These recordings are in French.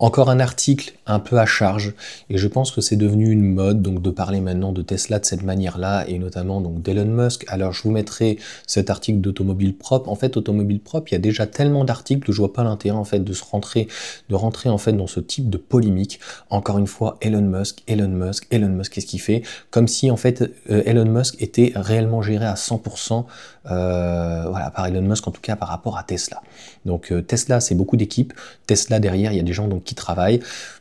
Encore un article un peu à charge, et je pense que c'est devenu une mode donc de parler maintenant de Tesla de cette manière-là, et notamment donc d'Elon Musk. Alors je vous mettrai cet article d'Automobile Propre. En fait, Automobile Propre, il y a déjà tellement d'articles que je vois pas l'intérêt en fait de rentrer en fait dans ce type de polémique. Encore une fois, Elon Musk, qu'est-ce qu'il fait? Comme si en fait Elon Musk était réellement géré à 100%, voilà, par Elon Musk, en tout cas par rapport à Tesla. Donc Tesla, c'est beaucoup d'équipes. Tesla derrière, il y a des gens donc qui travaillent.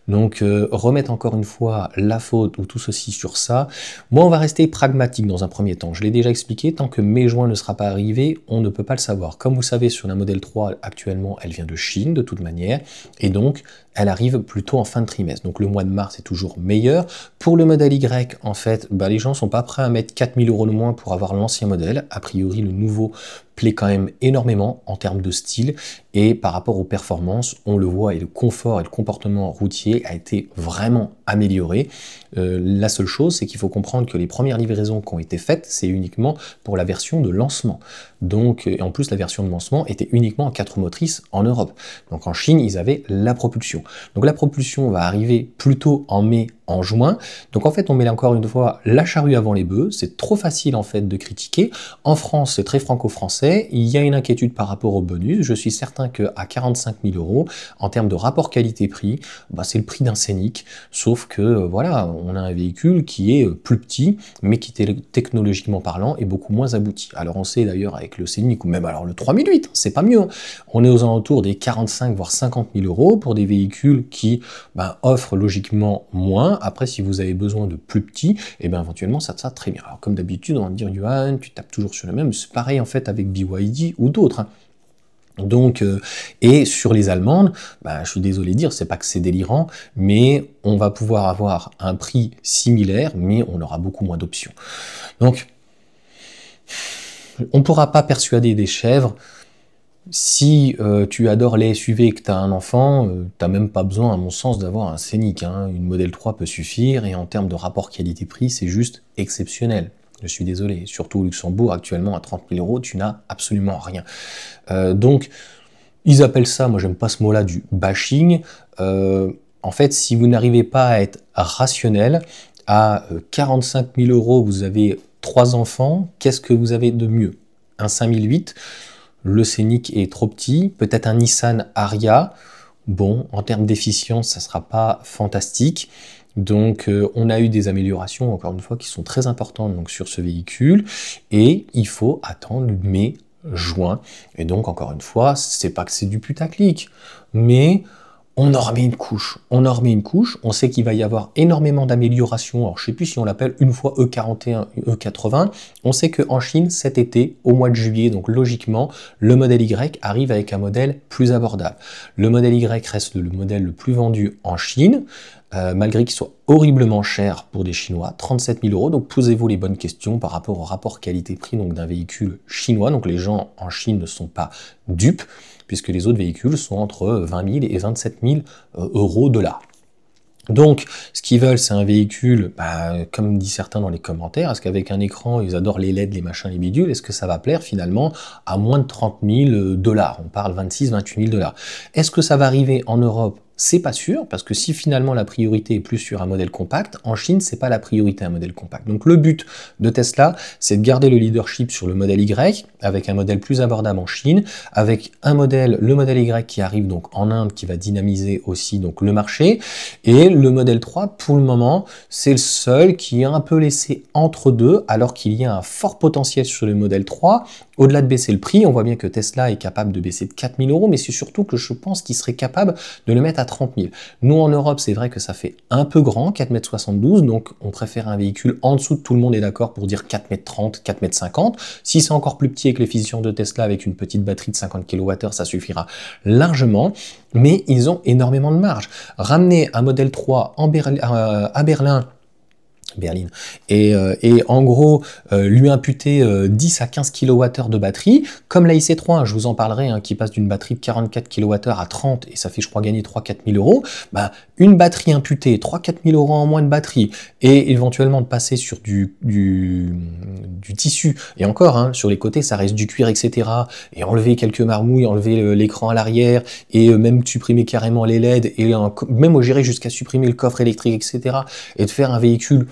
Donc remettre encore une fois la faute ou tout ceci sur ça. Moi, on va rester pragmatique dans un premier temps. Je l'ai déjà expliqué, tant que mai juin ne sera pas arrivé, on ne peut pas le savoir. Comme vous savez, sur la Model 3 actuellement, elle vient de Chine de toute manière, et donc elle arrive plutôt en fin de trimestre. Donc le mois de mars est toujours meilleur. Pour le modèle Y, en fait, les gens sont pas prêts à mettre 4000 € de moins pour avoir l'ancien modèle. A priori, le nouveau plaît quand même énormément en termes de style, et par rapport aux performances, on le voit, et le confort et le comportement routier a été vraiment amélioré. La seule chose, c'est qu'il faut comprendre que les premières livraisons qui ont été faites, c'est uniquement pour la version de lancement. Donc, et en plus, la version de lancement était uniquement en 4 motrices en Europe. Donc en Chine, ils avaient la propulsion. Donc la propulsion va arriver plutôt en mai, en juin. Donc en fait, on met encore une fois la charrue avant les bœufs. C'est trop facile en fait de critiquer. En France, c'est très franco-français. Il y a une inquiétude par rapport au bonus. Je suis certain qu'à 45 000 €, en termes de rapport qualité-prix, c'est le prix d'un Scénic. Sauf que voilà, on a un véhicule qui est plus petit, mais qui technologiquement parlant est beaucoup moins abouti. Alors on sait d'ailleurs avec le Scénic, ou même alors le 3008, c'est pas mieux. On est aux alentours des 45 voire 50 000 € pour des véhicules qui offrent logiquement moins. Après, si vous avez besoin de plus petits, et éventuellement ça sera très bien. Alors comme d'habitude, on va me dire, Johan, tu tapes toujours sur le même. C'est pareil en fait avec BYD ou d'autres. Donc, et sur les allemandes, je suis désolé de dire, c'est pas que c'est délirant, mais on va pouvoir avoir un prix similaire, mais on aura beaucoup moins d'options. Donc, on ne pourra pas persuader des chèvres. Si tu adores les SUV et que tu as un enfant, tu n'as même pas besoin, à mon sens, d'avoir un Scénic. Une Model 3 peut suffire, et en termes de rapport qualité-prix, c'est juste exceptionnel. Je suis désolé, surtout au Luxembourg, actuellement à 30 000 €, tu n'as absolument rien. Donc, ils appellent ça, moi j'aime pas ce mot-là, du bashing. En fait, si vous n'arrivez pas à être rationnel, à 45 000 €, vous avez 3 enfants, qu'est-ce que vous avez de mieux? Un 5008, le Scénic est trop petit, peut-être un Nissan Ariya. Bon, en termes d'efficience, ça sera pas fantastique. Donc on a eu des améliorations, encore une fois, qui sont très importantes donc, sur ce véhicule, et il faut attendre mai, juin. Et donc, encore une fois, c'est pas que c'est du putaclic, mais on en remet une couche. On sait qu'il va y avoir énormément d'améliorations. Alors, je sais plus si on l'appelle une fois E41, E80. On sait qu'en Chine, cet été, au mois de juillet, donc logiquement, le modèle Y arrive avec un modèle plus abordable. Le modèle Y reste le modèle le plus vendu en Chine, malgré qu'il soit horriblement cher pour des Chinois, 37 000 €. Donc posez-vous les bonnes questions par rapport au rapport qualité-prix d'un véhicule chinois. Donc les gens en Chine ne sont pas dupes, puisque les autres véhicules sont entre 20 000 et 27 000 € de là. Donc, ce qu'ils veulent, c'est un véhicule, comme dit certains dans les commentaires, est-ce qu'avec un écran, ils adorent les LED, les machins, les bidules, est-ce que ça va plaire finalement à moins de 30 000 $? On parle 26 28 000 $. Est-ce que ça va arriver en Europe? C'est pas sûr, parce que si finalement la priorité est plus sur un modèle compact, en Chine, c'est pas la priorité un modèle compact. Donc le but de Tesla, c'est de garder le leadership sur le modèle Y, avec un modèle plus abordable en Chine, avec le modèle Y qui arrive donc en Inde, qui va dynamiser aussi donc le marché, et le modèle 3, pour le moment, c'est le seul qui est un peu laissé entre deux, alors qu'il y a un fort potentiel sur le modèle 3. Au-delà de baisser le prix, on voit bien que Tesla est capable de baisser de 4 000 €, mais c'est surtout que je pense qu'il serait capable de le mettre à 30 000. Nous, en Europe, c'est vrai que ça fait un peu grand, 4,72 m, donc on préfère un véhicule en dessous de tout le monde est d'accord pour dire 4,30 m, 4,50 m. Si c'est encore plus petit avec l'efficience de Tesla, avec une petite batterie de 50 kWh, ça suffira largement, mais ils ont énormément de marge. Ramener un modèle 3 à Berlin, berline. Et en gros, lui imputer 10 à 15 kWh de batterie, comme la IC3, je vous en parlerai, hein, qui passe d'une batterie de 44 kWh à 30, et ça fait, je crois, gagner 3-4 000 euros, bah, une batterie imputée, 3-4 000 euros en moins de batterie, et éventuellement de passer sur du tissu, et encore, hein, sur les côtés, ça reste du cuir, etc., et enlever quelques marmouilles, enlever l'écran à l'arrière, et même supprimer carrément les LED, et même gérer jusqu'à supprimer le coffre électrique, etc., et de faire un véhicule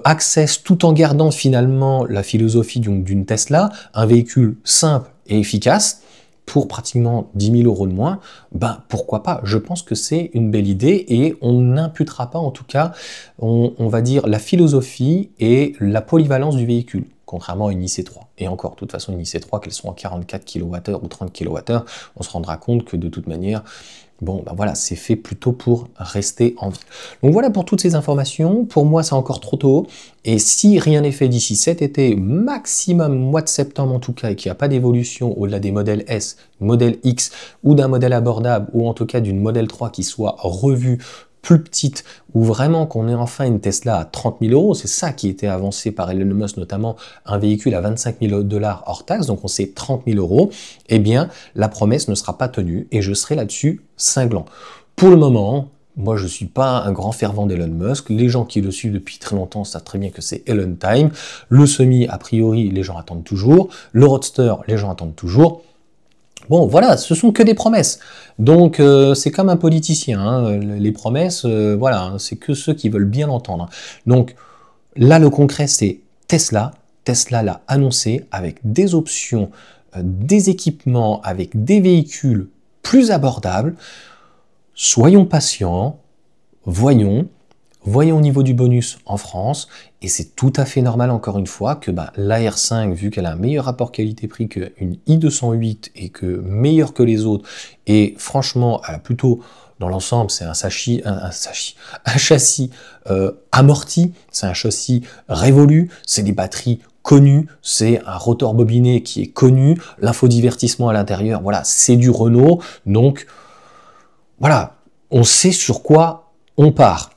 Access tout en gardant finalement la philosophie d'une Tesla, un véhicule simple et efficace, pour pratiquement 10 000 euros de moins, ben pourquoi pas? Je pense que c'est une belle idée et on n'imputera pas, en tout cas, on va dire, la philosophie et la polyvalence du véhicule, contrairement à une IC3. Et encore, de toute façon, une IC3, qu'elle soit en 44 kWh ou 30 kWh, on se rendra compte que de toute manière, bon, ben voilà, c'est fait plutôt pour rester en vie. Donc voilà pour toutes ces informations. Pour moi, c'est encore trop tôt. Et si rien n'est fait d'ici cet été, maximum mois de septembre en tout cas, et qu'il n'y a pas d'évolution au-delà des modèles S, modèle X, ou d'un modèle abordable, ou en tout cas d'une modèle 3 qui soit revue, plus petite, ou vraiment qu'on ait enfin une Tesla à 30 000 euros, c'est ça qui était avancé par Elon Musk, notamment un véhicule à 25 000 $ hors taxe, donc on sait 30 000 euros, eh bien la promesse ne sera pas tenue et je serai là-dessus cinglant. Pour le moment, moi je ne suis pas un grand fervent d'Elon Musk, les gens qui le suivent depuis très longtemps savent très bien que c'est Elon Time, le Semi, a priori, les gens attendent toujours, le Roadster, les gens attendent toujours. Bon, voilà, ce sont que des promesses. Donc, c'est comme un politicien, hein, les promesses, voilà, hein, c'est que ceux qui veulent bien l'entendre. Donc, là, le concret, c'est Tesla. Tesla l'a annoncé avec des options, des équipements, avec des véhicules plus abordables. Soyons patients, voyons au niveau du bonus en France, et c'est tout à fait normal, encore une fois, que la R5, vu qu'elle a un meilleur rapport qualité-prix qu'une i208 et que meilleure que les autres, et franchement, elle a plutôt, dans l'ensemble, c'est un châssis amorti, c'est un châssis révolu, c'est des batteries connues, c'est un rotor bobiné qui est connu, l'infodivertissement à l'intérieur, voilà, c'est du Renault, donc voilà, on sait sur quoi on part.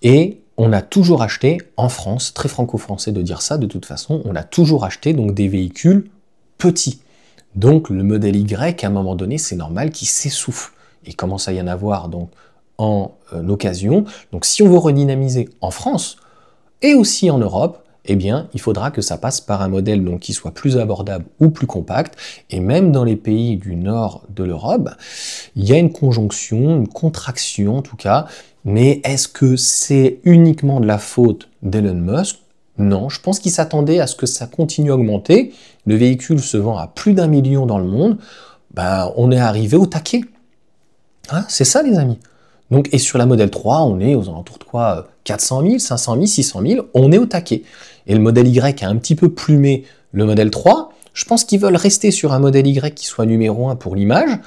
Et on a toujours acheté, en France, très franco-français de dire ça, de toute façon, on a toujours acheté donc des véhicules petits. Donc le modèle Y, à un moment donné, c'est normal qu'il s'essouffle. Il commence à y en avoir donc en occasion. Donc si on veut redynamiser en France et aussi en Europe, eh bien, il faudra que ça passe par un modèle donc, qui soit plus abordable ou plus compact. Et même dans les pays du nord de l'Europe, il y a une conjonction, une contraction en tout cas. Mais est-ce que c'est uniquement de la faute d'Elon Musk? Non, je pense qu'il s'attendait à ce que ça continue à augmenter. Le véhicule se vend à plus d'1 million dans le monde. On est arrivé au taquet. Hein, c'est ça, les amis. Donc, et sur la modèle 3, on est aux alentours de quoi? 400 000, 500 000, 600 000, on est au taquet. Et le modèle Y a un petit peu plumé le modèle 3. Je pense qu'ils veulent rester sur un modèle Y qui soit numéro 1 pour l'image,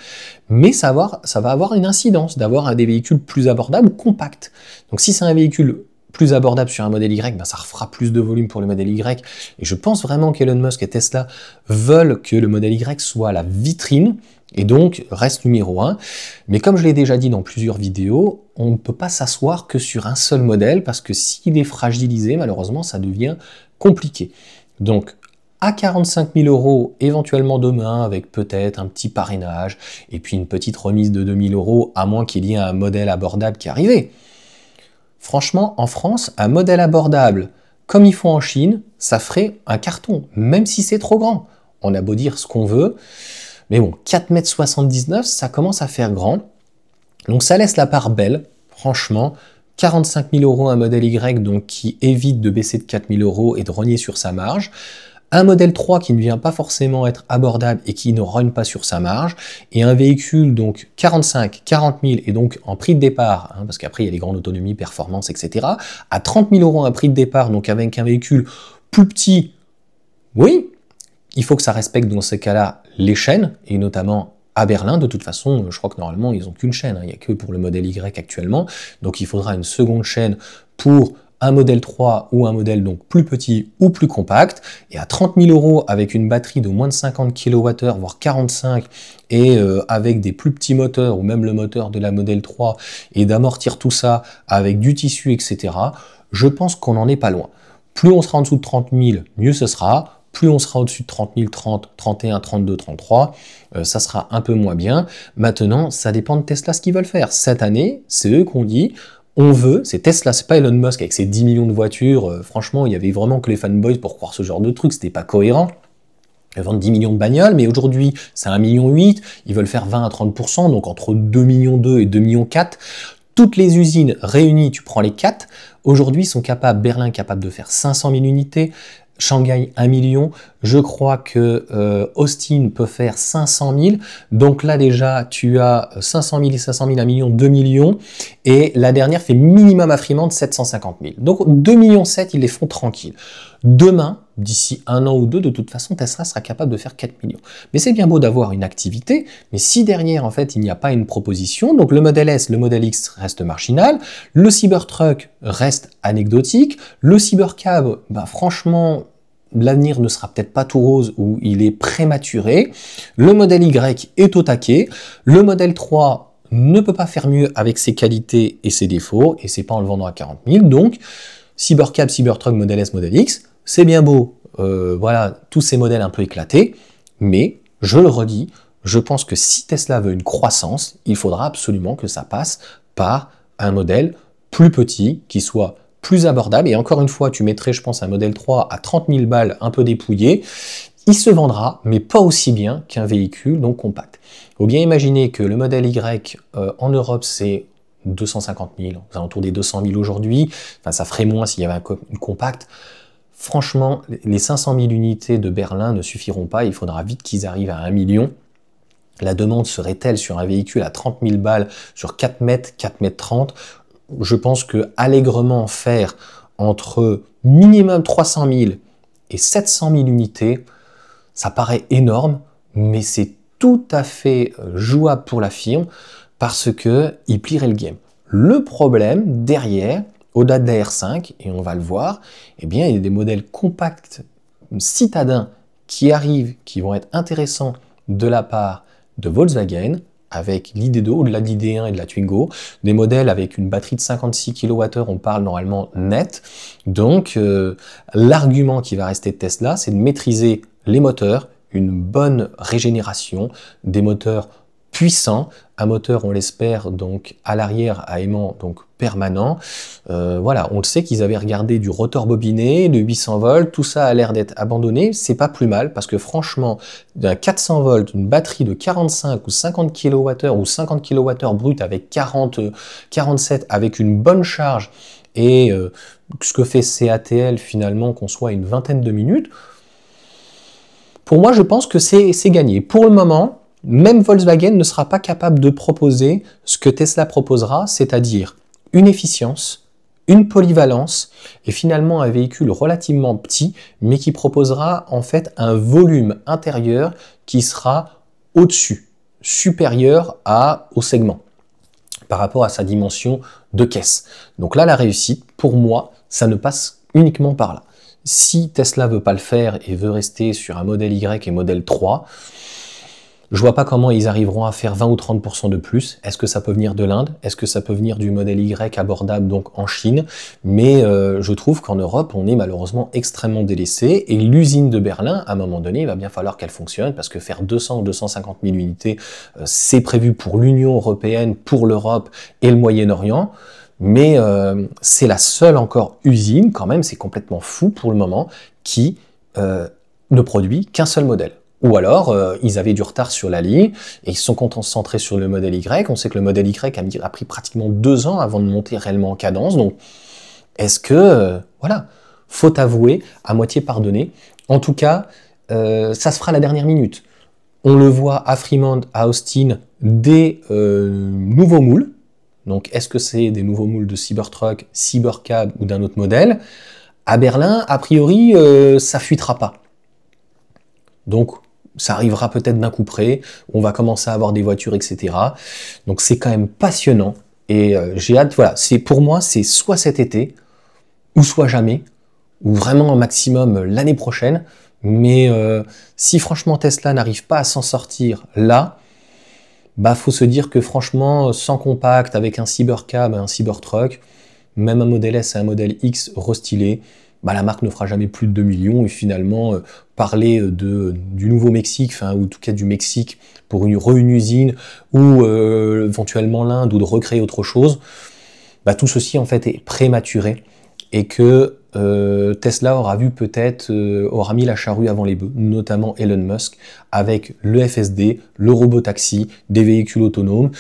mais ça va avoir une incidence d'avoir des véhicules plus abordables ou compacts. Donc si c'est un véhicule plus abordable sur un modèle Y, ça fera plus de volume pour le modèle Y. Et je pense vraiment qu'Elon Musk et Tesla veulent que le modèle Y soit la vitrine, et donc reste numéro 1. Mais comme je l'ai déjà dit dans plusieurs vidéos, on ne peut pas s'asseoir que sur un seul modèle, parce que s'il est fragilisé, malheureusement, ça devient compliqué. Donc, à 45 000 euros, éventuellement demain, avec peut-être un petit parrainage, et puis une petite remise de 2 000 euros, à moins qu'il y ait un modèle abordable qui arrive. Franchement, en France, un modèle abordable, comme ils font en Chine, ça ferait un carton, même si c'est trop grand. On a beau dire ce qu'on veut, mais bon, 4,79 m, ça commence à faire grand. Donc ça laisse la part belle, franchement. 45 000 euros un modèle Y, donc qui évite de baisser de 4 000 euros et de rogner sur sa marge. Un modèle 3 qui ne vient pas forcément être abordable et qui ne rogne pas sur sa marge, et un véhicule donc 45, 40 000 et donc en prix de départ, parce qu'après il y a les grandes autonomies, performances, etc. À 30 000 euros un prix de départ, donc avec un véhicule plus petit, oui, il faut que ça respecte dans ces cas-là les chaînes, et notamment à Berlin, de toute façon, je crois que normalement ils n'ont qu'une chaîne, il n'y a que pour le modèle Y actuellement, donc il faudra une seconde chaîne pour un modèle 3 ou un modèle donc plus petit ou plus compact, et à 30 000 euros avec une batterie de moins de 50 kWh, voire 45, et avec des plus petits moteurs, ou même le moteur de la modèle 3, et d'amortir tout ça avec du tissu, etc., Je pense qu'on n'en est pas loin. Plus on sera en dessous de 30 000, mieux ce sera. Plus on sera au-dessus de 30 000, 30, 31, 32, 33, ça sera un peu moins bien. Maintenant, ça dépend de Tesla ce qu'ils veulent faire. Cette année, c'est eux qu'on dit, on veut, c'est Tesla, c'est pas Elon Musk avec ses 10 millions de voitures. Franchement, il y avait vraiment que les fanboys pour croire ce genre de truc, c'était pas cohérent. Ils vendent 10 millions de bagnoles, mais aujourd'hui, c'est 1,8 million. Ils veulent faire 20 à 30%, donc entre 2,2 millions et 2,4 millions. Toutes les usines réunies, tu prends les 4, aujourd'hui sont capables, Berlin est capable de faire 500 000 unités, Shanghai 1 million, je crois que Austin peut faire 500 000, donc là déjà tu as 500 000 et 500 000, 1 million, 2 millions, et la dernière fait minimum à Fremont 750 000. Donc 2,7 millions, ils les font tranquilles. Demain, d'ici 1 an ou 2, de toute façon, Tesla sera capable de faire 4 millions. Mais c'est bien beau d'avoir une activité, mais si derrière, en fait, il n'y a pas une proposition, donc le modèle S, le modèle X reste marginal, le Cybertruck reste anecdotique, le Cybercab, bah, franchement, l'avenir ne sera peut-être pas tout rose ou il est prématuré, le modèle Y est au taquet, le modèle 3 ne peut pas faire mieux avec ses qualités et ses défauts, et c'est pas en le vendant à 40 000, donc Cybercab, Cybertruck, modèle S, modèle X, c'est bien beau, voilà, tous ces modèles un peu éclatés, mais, je le redis, je pense que si Tesla veut une croissance, il faudra absolument que ça passe par un modèle plus petit, qui soit plus abordable, et encore une fois, tu mettrais, je pense, un modèle 3 à 30 000 balles, un peu dépouillé, il se vendra, mais pas aussi bien qu'un véhicule donc compact. Il faut bien imaginer que le modèle Y en Europe, c'est 250 000, aux alentours des 200 000 aujourd'hui, enfin ça ferait moins s'il y avait une compact. Franchement, les 500 000 unités de Berlin ne suffiront pas, il faudra vite qu'ils arrivent à 1 million. La demande serait telle sur un véhicule à 30 000 balles, sur 4 mètres, 4 mètres 30, je pense que allègrement faire entre minimum 300 000 et 700 000 unités, ça paraît énorme, mais c'est tout à fait jouable pour la firme parce qu'il plierait le game. Le problème derrière, au-delà de la R5, et on va le voir, eh bien, il y a des modèles compacts citadins qui arrivent, qui vont être intéressants de la part de Volkswagen, avec l'ID2, au-delà de l'ID1 et de la Twingo, des modèles avec une batterie de 56 kWh, on parle normalement net. Donc, l'argument qui va rester de Tesla, c'est de maîtriser les moteurs, une bonne régénération, des moteurs puissants, un moteur, on l'espère, donc à l'arrière à aimant donc permanent. Voilà, on le sait qu'ils avaient regardé du rotor bobiné, de 800 volts, tout ça a l'air d'être abandonné, c'est pas plus mal, parce que franchement, d'un 400 volts, une batterie de 45 ou 50 kWh ou 50 kWh brut avec 47 avec une bonne charge, et ce que fait CATL finalement, qu'on soit une vingtaine de minutes, pour moi je pense que c'est gagné. Pour le moment, même Volkswagen ne sera pas capable de proposer ce que Tesla proposera, c'est-à-dire une efficience, une polyvalence et finalement un véhicule relativement petit, mais qui proposera en fait un volume intérieur qui sera au-dessus, supérieur au segment, par rapport à sa dimension de caisse. Donc là, la réussite, pour moi, ça ne passe uniquement par là. Si Tesla veut pas le faire et veut rester sur un modèle Y et modèle 3, je vois pas comment ils arriveront à faire 20 ou 30% de plus. Est-ce que ça peut venir de l'Inde? Est-ce que ça peut venir du modèle Y abordable, donc en Chine? Mais je trouve qu'en Europe, on est malheureusement extrêmement délaissé. Et l'usine de Berlin, à un moment donné, il va bien falloir qu'elle fonctionne, parce que faire 200 ou 250 000 unités, c'est prévu pour l'Union européenne, pour l'Europe et le Moyen-Orient. Mais c'est la seule encore usine, quand même, c'est complètement fou pour le moment, qui ne produit qu'un seul modèle. Ou alors, ils avaient du retard sur la ligne et ils se sont concentrés sur le modèle Y. On sait que le modèle Y a pris pratiquement 2 ans avant de monter réellement en cadence. Donc, est-ce que, voilà, faute avouée, à moitié pardonnée. En tout cas, ça se fera à la dernière minute. On le voit à Fremont, à Austin, des nouveaux moules. Donc, est-ce que c'est des nouveaux moules de Cybertruck, Cybercab ou d'un autre modèle? À Berlin, a priori, ça fuitera pas. Donc, ça arrivera peut-être d'un coup près, on va commencer à avoir des voitures, etc. Donc c'est quand même passionnant, et j'ai hâte, voilà, pour moi, c'est soit cet été, ou soit jamais, ou vraiment un maximum l'année prochaine, mais si franchement Tesla n'arrive pas à s'en sortir là, bah faut se dire que franchement, sans compact, avec un Cybercab, un Cybertruck, même un modèle S et un modèle X restylé, bah, la marque ne fera jamais plus de 2 millions, et finalement, parler du Nouveau-Mexique, enfin, ou en tout cas du Mexique, pour une usine, ou éventuellement l'Inde, ou de recréer autre chose, bah, tout ceci en fait est prématuré, et que Tesla aura aura mis la charrue avant les bœufs, notamment Elon Musk, avec le FSD, le robotaxi, des véhicules autonomes,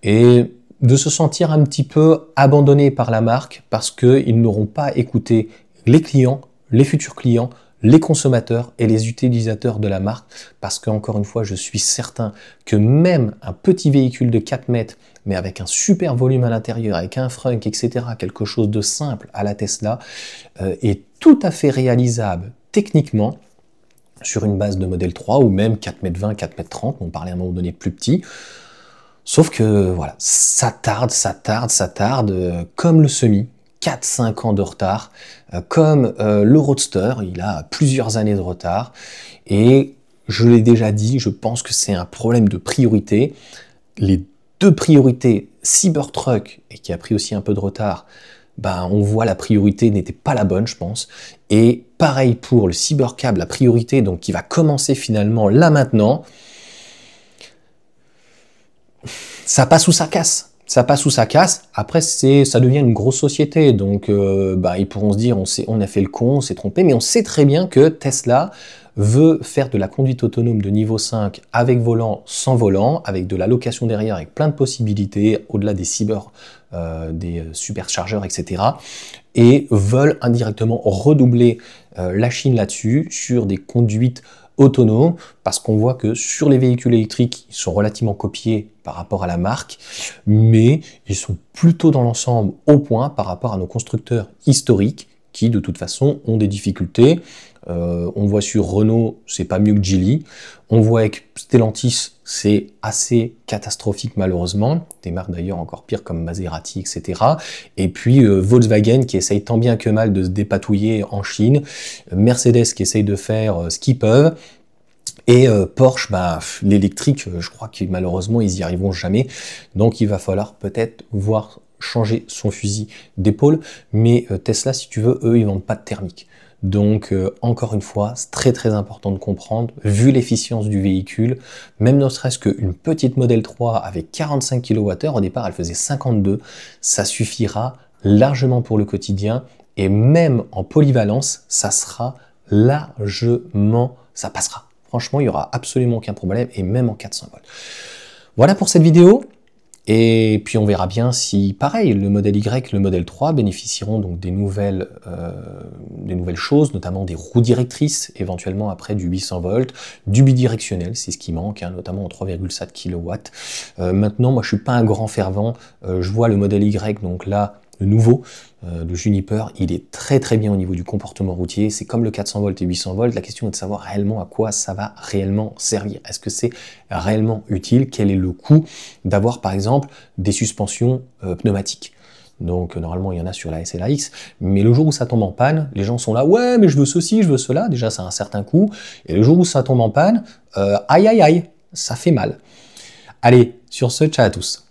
et de se sentir un petit peu abandonné par la marque parce qu'ils n'auront pas écouté les clients, les futurs clients, les consommateurs et les utilisateurs de la marque, parce qu'encore une fois, je suis certain que même un petit véhicule de 4 mètres, mais avec un super volume à l'intérieur, avec un frunk, etc., quelque chose de simple à la Tesla, est tout à fait réalisable techniquement sur une base de modèle 3 ou même 4,20 m, 4,30 m, on parlait à un moment donné plus petit. Sauf que voilà, ça tarde, comme le Semi, 4-5 ans de retard, comme le Roadster, il a plusieurs années de retard, et je l'ai déjà dit, je pense que c'est un problème de priorité. Les deux priorités, Cybertruck, et qui a pris aussi un peu de retard, ben, on voit la priorité n'était pas la bonne, je pense. Et pareil pour le Cybercab, la priorité, donc qui va commencer finalement là maintenant, ça passe ou ça casse. Ça passe ou ça casse. Après, ça devient une grosse société. Donc, bah, ils pourront se dire, on a fait le con, on s'est trompé. Mais on sait très bien que Tesla veut faire de la conduite autonome de niveau 5 avec volant, sans volant, avec de la location derrière, avec plein de possibilités, au-delà des des superchargeurs, etc. Et veulent indirectement redoubler la Chine là-dessus, sur des conduites autonomes, parce qu'on voit que sur les véhicules électriques, ils sont relativement copiés par rapport à la marque, mais ils sont plutôt dans l'ensemble au point par rapport à nos constructeurs historiques, qui de toute façon ont des difficultés. On voit sur Renault, c'est pas mieux que Geely. On voit avec Stellantis, c'est assez catastrophique malheureusement. Des marques d'ailleurs encore pires comme Maserati, etc. Et puis Volkswagen qui essaye tant bien que mal de se dépatouiller en Chine. Mercedes qui essaye de faire ce qu'ils peuvent. Et Porsche, bah, l'électrique, je crois que malheureusement, ils y arriveront jamais. Donc il va falloir peut-être voir changer son fusil d'épaule. Mais Tesla, si tu veux, eux, ils vendent pas de thermique. Donc, encore une fois, c'est très très important de comprendre, vu l'efficience du véhicule, même ne serait-ce qu'une petite Model 3 avec 45 kWh, au départ elle faisait 52, ça suffira largement pour le quotidien, et même en polyvalence, ça sera largement, ça passera. Franchement, il n'y aura absolument aucun problème, et même en 400 volts. Voilà pour cette vidéo. Et puis on verra bien si, pareil, le modèle Y, le modèle 3 bénéficieront donc des nouvelles choses, notamment des roues directrices, éventuellement après du 800 volts, du bidirectionnel, c'est ce qui manque, hein, notamment en 3,7 kW. Maintenant, moi je suis pas un grand fervent, je vois le modèle Y, donc là, le nouveau, le Juniper, il est très très bien au niveau du comportement routier, c'est comme le 400 volts et 800 volts, la question est de savoir réellement à quoi ça va réellement servir. Est-ce que c'est réellement utile? Quel est le coût d'avoir par exemple des suspensions pneumatiques? Donc normalement il y en a sur la S et la X, mais le jour où ça tombe en panne, les gens sont là, ouais mais je veux ceci, je veux cela, déjà ça a un certain coût, et le jour où ça tombe en panne, aïe aïe aïe, ça fait mal. Allez, sur ce, ciao à tous.